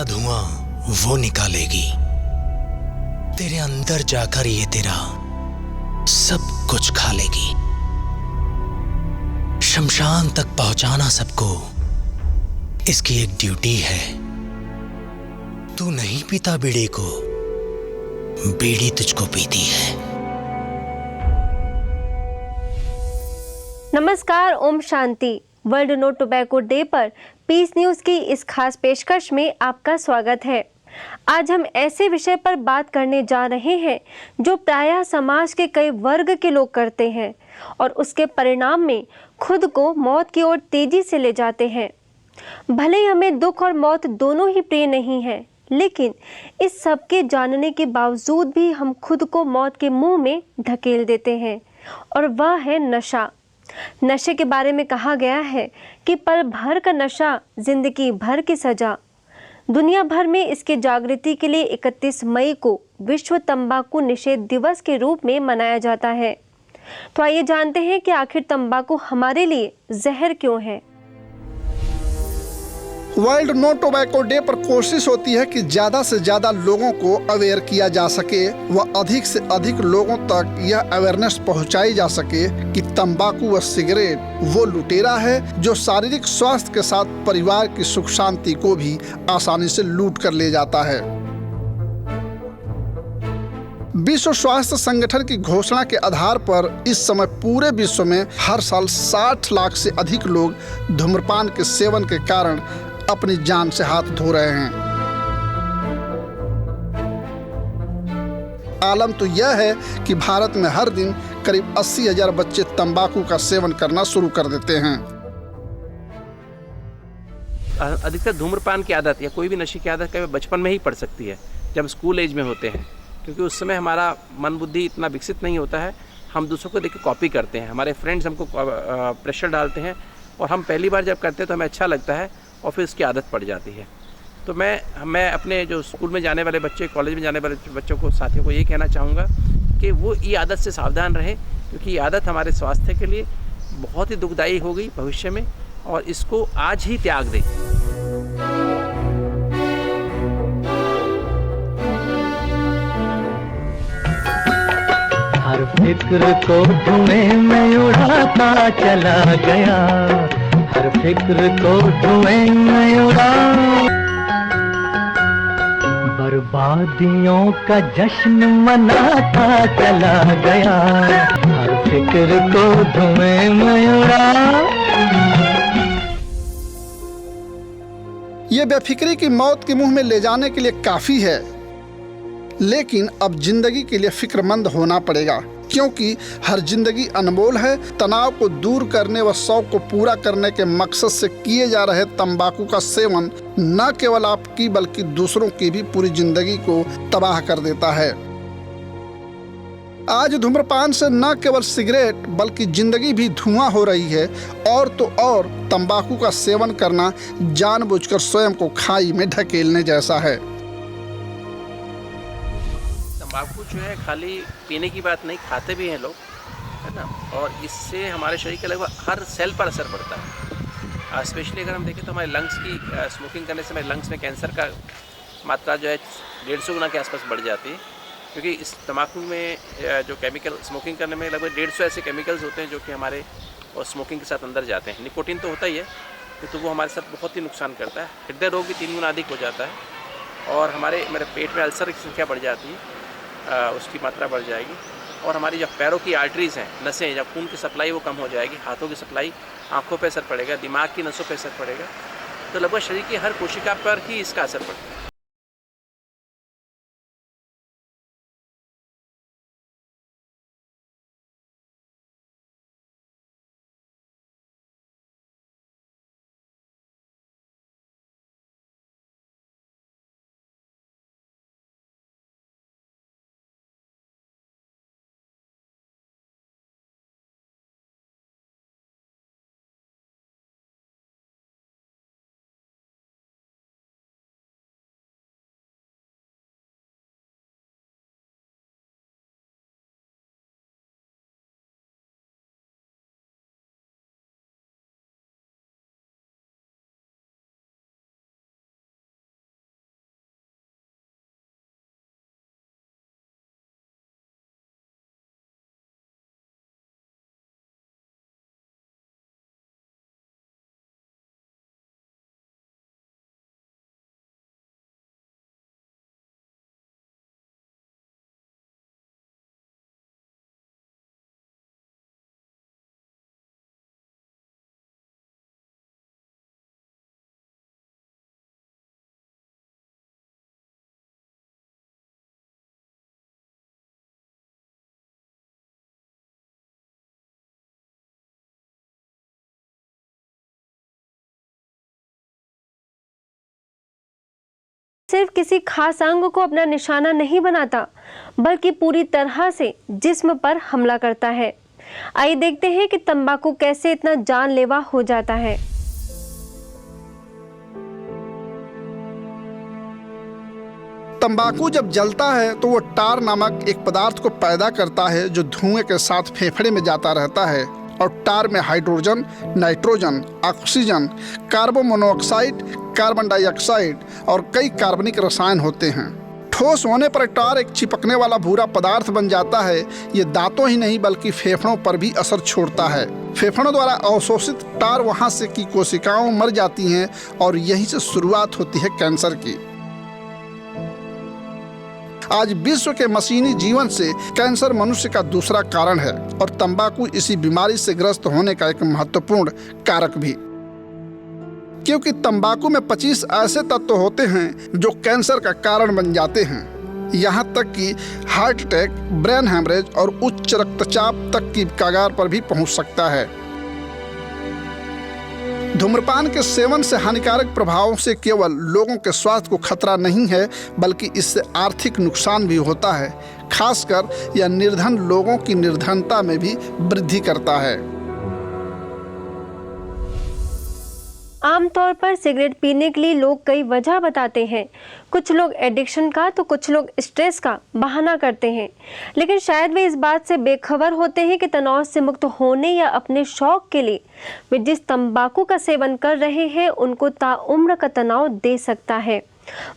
धुआं वो निकालेगी, तेरे अंदर जाकर ये तेरा सब कुछ खा लेगी। शमशान तक पहुंचाना सबको इसकी एक ड्यूटी है। तू नहीं पीता बीड़ी को, बीड़ी तुझको पीती है। नमस्कार, Om Shanti. World no tobacco day पर पीस न्यूज की इस खास पेशकश में आपका स्वागत है। आज हम ऐसे विषय पर बात करने जा रहे हैं जो प्रायः समाज के कई वर्ग के लोग करते हैं और उसके परिणाम में खुद को मौत की ओर तेजी से ले जाते हैं। भले ही हमें दुख और मौत दोनों ही प्रिय नहीं है, लेकिन इस सब के जानने के बावजूद भी हम खुद को मौत के मुंह में ढकेल देते हैं, और वह है नशा। नशे के बारे में कहा गया है कि पल भर का नशा जिंदगी भर की सजा। दुनिया भर में इसके जागृति के लिए 31 मई को विश्व तंबाकू निषेध दिवस के रूप में मनाया जाता है। तो आइए जानते हैं कि आखिर तंबाकू हमारे लिए जहर क्यों है। वर्ल्ड नो टोबैको डे पर कोशिश होती है कि ज़्यादा से ज़्यादा लोगों को अवेयर किया जा सके व अधिक से अधिक लोगों तक यह अवेयरनेस पहुंचाई जा सके कि तंबाकू व सिगरेट वो लुटेरा है जो शारीरिक स्वास्थ्य के साथ परिवार की सुख शांति को भी आसानी से लूट कर ले जाता है। विश्व स्वास्थ्य संगठन की घोषणा के आधार पर इस समय पूरे विश्व में हर साल 60 लाख से अधिक लोग धूम्रपान के सेवन के कारण अपनी जान से हाथ धो रहे हैं। आलम तो यह है कि भारत में हर दिन करीब 80,000 बच्चे तंबाकू का सेवन करना शुरू कर देते हैं। अधिकतर धूम्रपान की आदत या कोई भी नशे की आदत कभी बचपन में ही पड़ सकती है, जब स्कूल एज में होते हैं, क्योंकि उस समय हमारा मन बुद्धि इतना विकसित नहीं होता है। हम दूसरों को देख के कॉपी करते हैं, हमारे फ्रेंड्स हमको प्रेशर डालते हैं और हम पहली बार जब करते हैं तो हमें अच्छा लगता है और फिर उसकी आदत पड़ जाती है। तो मैं अपने जो स्कूल में जाने वाले बच्चे, कॉलेज में जाने वाले बच्चों को, साथियों को ये कहना चाहूँगा कि वो ये आदत से सावधान रहें, क्योंकि ये आदत हमारे स्वास्थ्य के लिए बहुत ही दुखदायी होगी भविष्य में, और इसको आज ही त्याग दें। हर फिक्र को धुएं में उड़ाता चला गया, हर फिक्र को धुएं में उड़ा, बर्बादियों का जश्न मनाता चला गया, हर फिक्र को धुएं में उड़ा। ये बेफिक्री की मौत के मुंह में ले जाने के लिए काफी है, लेकिन अब जिंदगी के लिए फिक्रमंद होना पड़ेगा, क्योंकि हर जिंदगी अनमोल है। तनाव को दूर करने व शौक को पूरा करने के मकसद से किए जा रहे तंबाकू का सेवन न केवल आपकी बल्कि दूसरों की भी पूरी जिंदगी को तबाह कर देता है। आज धूम्रपान से न केवल सिगरेट बल्कि जिंदगी भी धुआं हो रही है, और तो और तंबाकू का सेवन करना जानबूझकर स्वयं को खाई में ढकेलने जैसा है। तंबाकू जो है खाली पीने की बात नहीं, खाते भी हैं लोग, है ना, और इससे हमारे शरीर के लगभग हर सेल पर असर पड़ता है। स्पेशली अगर हम देखें तो हमारे लंग्स की स्मोकिंग करने से हमारे लंग्स में कैंसर का मात्रा जो है 150 गुना के आसपास बढ़ जाती है, क्योंकि इस तंबाकू में जो केमिकल, स्मोकिंग करने में लगभग 150 ऐसे केमिकल्स होते हैं जो कि हमारे और स्मोकिंग के साथ अंदर जाते हैं। निकोटीन तो होता ही है, तो वो हमारे साथ बहुत ही नुकसान करता है। हृदय रोग भी 3 गुना अधिक हो जाता है, और हमारे पेट में अल्सर की संख्या बढ़ जाती है, उसकी मात्रा बढ़ जाएगी, और हमारी जो पैरों की आर्टरीज़ हैं, नसें, जब खून की सप्लाई वो कम हो जाएगी, हाथों की सप्लाई, आंखों पे असर पड़ेगा, दिमाग की नसों पे असर पड़ेगा, तो लगभग शरीर की हर कोशिका पर ही इसका असर पड़ता है। सिर्फ किसी खास अंग को अपना निशाना नहीं बनाता, बल्कि पूरी तरह से जिस्म पर हमला करता है। आइए देखते हैं कि तंबाकू कैसे इतना जानलेवा हो जाता है। तंबाकू जब जलता है तो वो टार नामक एक पदार्थ को पैदा करता है जो धुएं के साथ फेफड़े में जाता रहता है। और टार में hydrogen, nitrogen, oxygen, carbon monoxide, carbon dioxide और कई कार्बनिक रसायन होते हैं। ठोस होने पर टार एक चिपकने वाला भूरा पदार्थ बन जाता है। ये दांतों ही नहीं बल्कि फेफड़ों पर भी असर छोड़ता है। फेफड़ों द्वारा अवशोषित टार वहां से की कोशिकाओं मर जाती हैं और यहीं से शुरुआत होती है कैंसर की। आज विश्व के मशीनी जीवन से कैंसर मनुष्य का दूसरा कारण है और तंबाकू इसी बीमारी से ग्रस्त होने का एक महत्वपूर्ण कारक भी, क्योंकि तंबाकू में 25 ऐसे तत्व होते हैं जो कैंसर का कारण बन जाते हैं। यहाँ तक कि हार्ट अटैक, ब्रेन हैमरेज और उच्च रक्तचाप तक की कगार पर भी पहुँच सकता है। धूम्रपान के सेवन से हानिकारक प्रभावों से केवल लोगों के स्वास्थ्य को खतरा नहीं है, बल्कि इससे आर्थिक नुकसान भी होता है। खासकर यह निर्धन लोगों की निर्धनता में भी वृद्धि करता है। आमतौर पर सिगरेट पीने के लिए लोग कई वजह बताते हैं। कुछ लोग एडिक्शन का तो कुछ लोग स्ट्रेस का बहाना करते हैं, लेकिन शायद वे इस बात से बेखबर होते हैं कि तनाव से मुक्त होने या अपने शौक के लिए वे जिस तंबाकू का सेवन कर रहे हैं उनको ताउम्र का तनाव दे सकता है।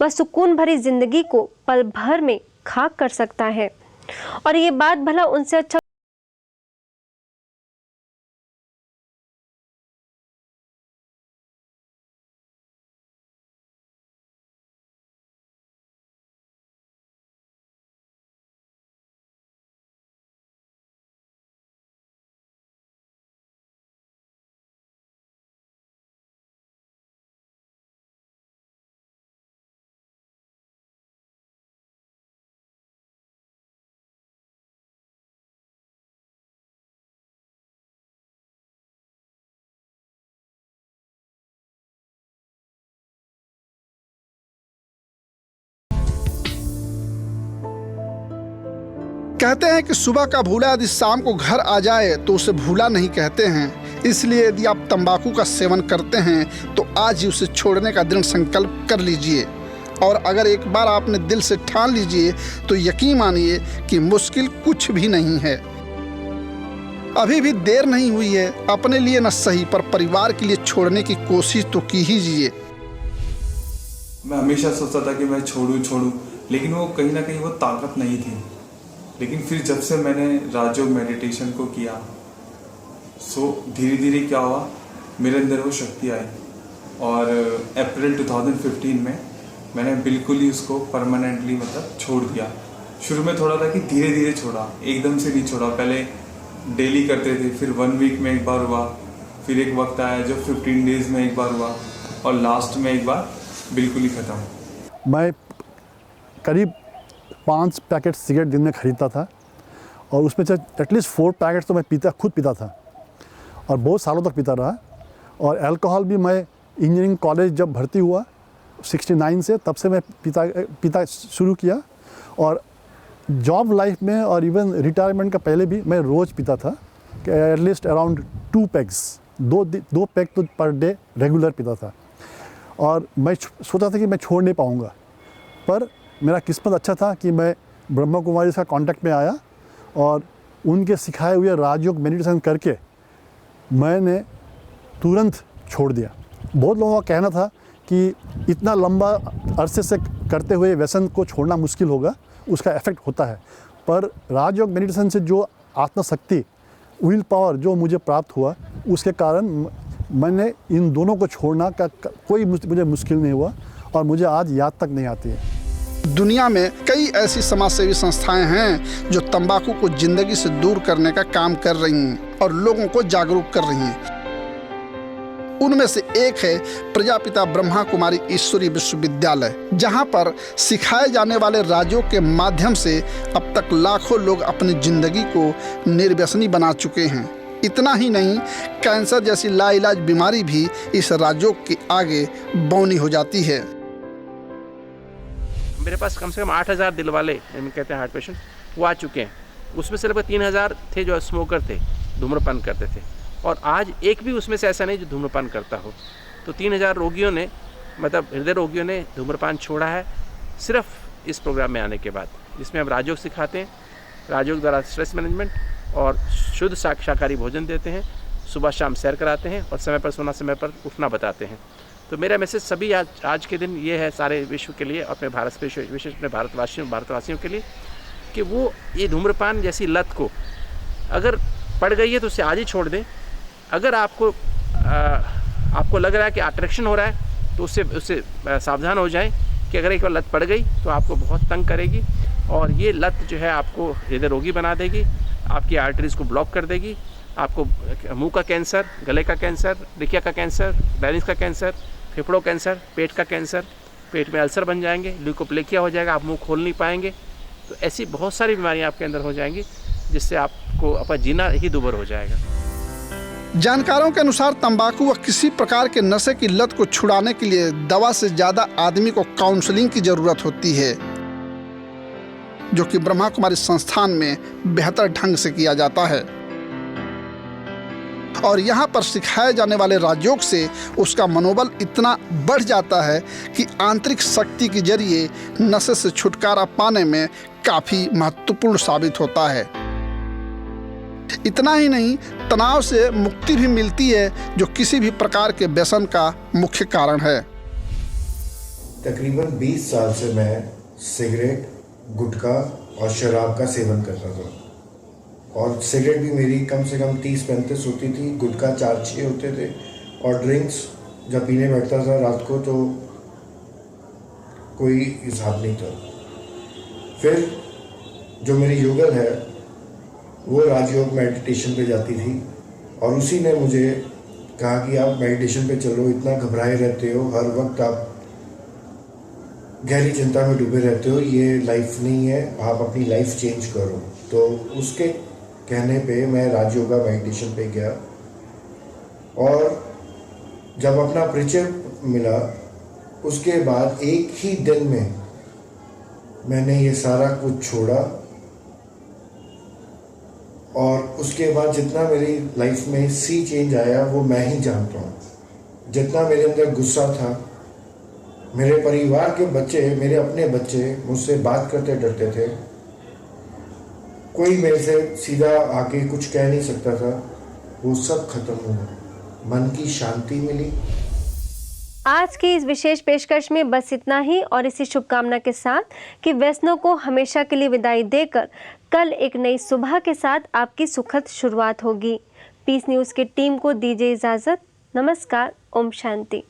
वह सुकून भरी जिंदगी को पल भर में खाक कर सकता है। और ये बात भला उनसे अच्छा कहते हैं कि सुबह का भूला यदि शाम को घर आ जाए तो उसे भूला नहीं कहते हैं। इसलिए यदि आप तंबाकू का सेवन करते हैं तो आज ही उसे छोड़ने का दृढ़ संकल्प कर लीजिए। और अगर एक बार आपने दिल से ठान लीजिए तो यकीन मानिए कि मुश्किल कुछ भी नहीं है। अभी भी देर नहीं हुई है। अपने लिए न सही पर परिवार के लिए छोड़ने की कोशिश तो की हीजिए। मैं हमेशा सोचता था कि मैं छोड़ूं, लेकिन वो कहीं ना कहीं वो ताकत नहीं थी। लेकिन फिर जब से मैंने राजयोग मेडिटेशन को किया, धीरे धीरे क्या हुआ, मेरे अंदर वो शक्ति आई। और अप्रैल 2015 में मैंने बिल्कुल ही उसको परमानेंटली छोड़ दिया। शुरू में थोड़ा था कि धीरे धीरे छोड़ा, एकदम से नहीं छोड़ा। पहले डेली करते थे, फिर 1 वीक में एक बार हुआ, फिर एक वक्त आया जो 15 डेज में एक बार हुआ, और लास्ट में एक बार बिल्कुल ही ख़त्म। मैं करीब 5 पैकेट सिगरेट दिन में ख़रीदता था और उसमें से एटलीस्ट 4 पैकेट तो मैं खुद पीता था और बहुत सालों तक पीता रहा। और अल्कोहल भी मैं इंजीनियरिंग कॉलेज जब भर्ती हुआ 69 से, तब से मैं पीता शुरू किया। और जॉब लाइफ में और इवन रिटायरमेंट का पहले भी मैं रोज़ पीता था, एटलीस्ट अराउंड 2 पैग्स, 2 पैग तो पर डे रेगुलर पीता था। और मैं सोचा था कि मैं छोड़ नहीं पाऊँगा, पर मेरा किस्मत अच्छा था कि मैं ब्रह्मा कुमारी का कांटेक्ट में आया और उनके सिखाए हुए राजयोग मेडिटेशन करके मैंने तुरंत छोड़ दिया। बहुत लोगों का कहना था कि इतना लंबा अरसे से करते हुए व्यसन को छोड़ना मुश्किल होगा, उसका इफ़ेक्ट होता है। पर राजयोग मेडिटेशन से जो आत्मशक्ति, विल पावर जो मुझे प्राप्त हुआ, उसके कारण मैंने इन दोनों को छोड़ना का कोई मुझे मुश्किल नहीं हुआ और मुझे आज याद तक नहीं आती है। दुनिया में कई ऐसी समाजसेवी संस्थाएं हैं जो तंबाकू को जिंदगी से दूर करने का काम कर रही हैं और लोगों को जागरूक कर रही हैं। उनमें से एक है प्रजापिता ब्रह्मा कुमारी ईश्वरी विश्वविद्यालय, जहां पर सिखाए जाने वाले राजयोग के माध्यम से अब तक लाखों लोग अपनी जिंदगी को निर्व्यसनी बना चुके हैं। इतना ही नहीं, कैंसर जैसी लाइलाज बीमारी भी इस राजयोग के आगे बौनी हो जाती है। मेरे पास कम से कम 8,000 दिल वाले कहते हैं हार्ट पेशेंट वो आ चुके हैं। उसमें से लगभग 3,000 थे जो स्मोकर थे, धूम्रपान करते थे, और आज एक भी उसमें से ऐसा नहीं जो धूम्रपान करता हो। तो 3,000 रोगियों ने, मतलब हृदय रोगियों ने धूम्रपान छोड़ा है सिर्फ इस प्रोग्राम में आने के बाद, जिसमें हम राजयोग सिखाते हैं, राजयोग द्वारा स्ट्रेस मैनेजमेंट और शुद्ध शाकाहारी भोजन देते हैं, सुबह शाम सैर कराते हैं और समय पर सोना, समय पर उठना बताते हैं। तो मेरा मैसेज सभी आज के दिन ये है सारे विश्व के लिए, अपने भारत विशेष अपने भारतवासियों के लिए, कि वो ये धूम्रपान जैसी लत को अगर पड़ गई है तो उसे आज ही छोड़ दें। अगर आपको लग रहा है कि अट्रैक्शन हो रहा है तो उससे सावधान हो जाएं कि अगर एक बार लत पड़ गई तो आपको बहुत तंग करेगी, और ये लत जो है आपको हृदय रोगी बना देगी, आपकी आर्टरीज को ब्लॉक कर देगी, आपको मुंह का कैंसर, गले का कैंसर, ट्रिकिया का कैंसर, लारिंक्स का कैंसर, फेफड़ों कैंसर, पेट का कैंसर, पेट में अल्सर बन जाएंगे, ल्यूकोप्लेकिया हो जाएगा, आप मुंह खोल नहीं पाएंगे। तो ऐसी बहुत सारी बीमारियां आपके अंदर हो जाएंगी जिससे आपको अपना जीना ही दुभर हो जाएगा। जानकारों के अनुसार तंबाकू व किसी प्रकार के नशे की लत को छुड़ाने के लिए दवा से ज्यादा आदमी को काउंसलिंग की जरूरत होती है, जो कि ब्रह्मा कुमारी संस्थान में बेहतर ढंग से किया जाता है। और यहाँ पर सिखाए जाने वाले राजयोग से उसका मनोबल इतना बढ़ जाता है कि आंतरिक शक्ति के जरिए नशे से छुटकारा पाने में काफी महत्वपूर्ण साबित होता है। इतना ही नहीं, तनाव से मुक्ति भी मिलती है, जो किसी भी प्रकार के व्यसन का मुख्य कारण है। तकरीबन 20 साल से मैं सिगरेट, गुटखा और शराब का सेवन करता था, और सिगरेट भी मेरी कम से कम 30-35 होती थी, गुटखा 4-6 होते थे, और ड्रिंक्स जब पीने बैठता था रात को तो कोई हिसाब नहीं था। फिर जो मेरी युगल है वो राजयोग मेडिटेशन पे जाती थी, और उसी ने मुझे कहा कि आप मेडिटेशन पे चलो, इतना घबराए रहते हो, हर वक्त आप गहरी चिंता में डूबे रहते हो, ये लाइफ नहीं है, आप अपनी लाइफ चेंज करो। तो उसके कहने पे मैं राजयोगा मेडिटेशन पे गया, और जब अपना परिचय मिला उसके बाद एक ही दिन में मैंने ये सारा कुछ छोड़ा, और उसके बाद जितना मेरी लाइफ में सी चेंज आया वो मैं ही जानता हूँ। जितना मेरे अंदर गुस्सा था, मेरे परिवार के बच्चे, मेरे अपने बच्चे मुझसे बात करते डरते थे, कोई मेरे से सीधा आके कुछ कह नहीं सकता था, वो सब खत्म हुआ, मन की शांति मिली। आज की इस विशेष पेशकश में बस इतना ही, और इसी शुभकामना के साथ कि व्यसनों को हमेशा के लिए विदाई देकर कल एक नई सुबह के साथ आपकी सुखद शुरुआत होगी। पीस न्यूज़ की टीम को दीजिए इजाज़त। नमस्कार। ओम शांति।